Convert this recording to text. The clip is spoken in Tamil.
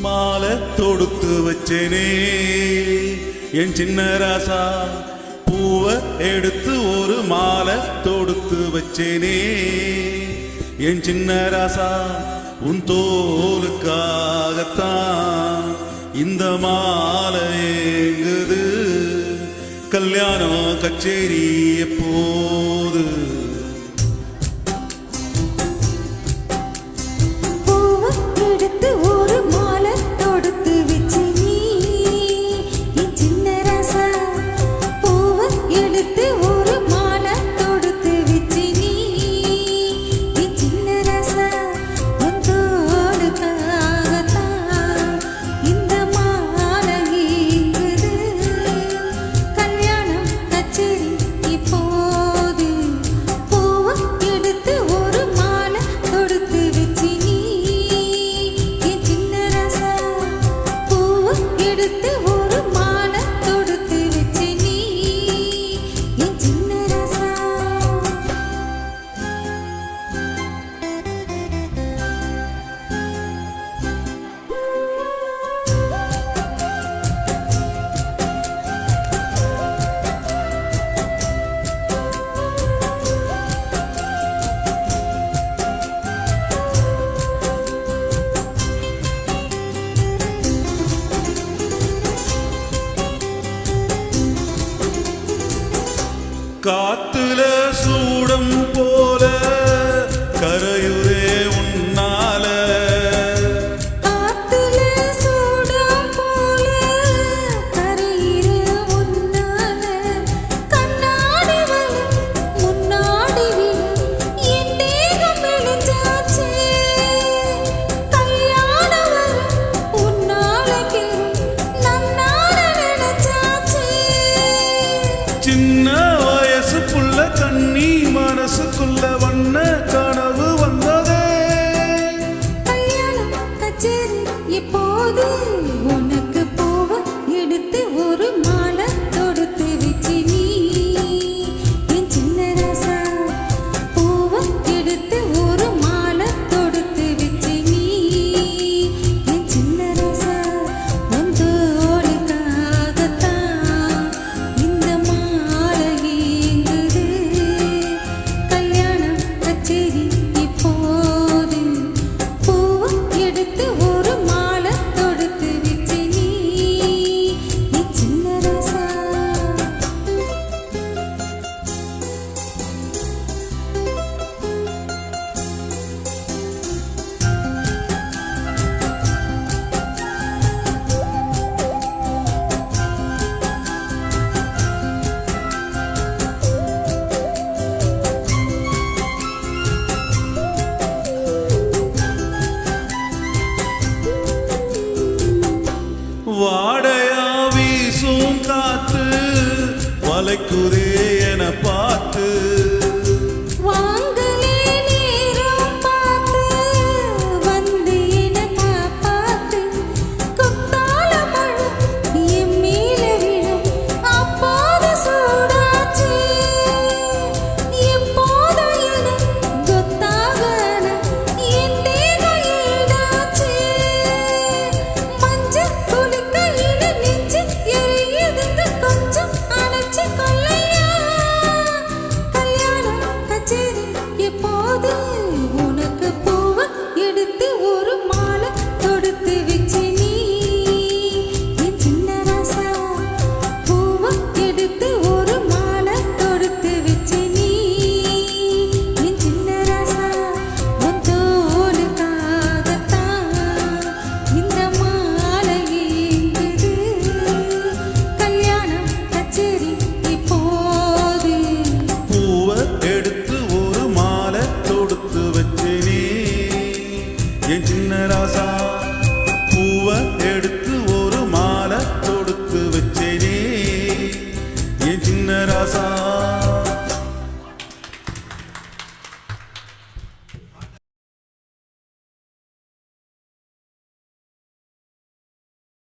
மாலை தொடுத்து வச்சேனே என் சின்ன ராசா, பூவை எடுத்து ஒரு மாலை தொடுத்து வச்சேனே என் சின்ன ராசா, உன் தோலுக்காகத்தான் இந்த மாலை ஏங்குது. கல்யாணம் கச்சேரி எப்போது? காத்துல சூடம் போல கரையுரே உன்னால, காத்துல சூடம் போல கரையுரே உன்னால, கண்ணாடி வரும் முன்னாடி என் தேகம் மெலிஞ்சாச்சே, கல்யாணம் வரும் உன்னாலக்கு நன்னால நினைச்சாச்சே. சின்ன வயசுக்குள்ள கண்ணி மனசுக்குள்ள வண்ண கனவு வந்ததே. கல்யாணம் கச்சேரி எப்போது? உனக்கு பூவை எடுத்து ஒரு மாலை தொடுத்து வச்சு நீ என் சின்ன ராசா, பூவை எடுத்து ஒரு மாலை தொடுத்து வச்சு நீ என் சின்ன ராசா, உன் தோளுக்காகத்தான் இந்த மாலை ஏங்குது. கல்யாணம் கச்சேரி இப்போது, பூவை எடுத்து ஒரு மாலை தொடுத்து வச்சு நீ என் சின்ன ராசா. வாடையா வீசும் காத்து வளைக்குதே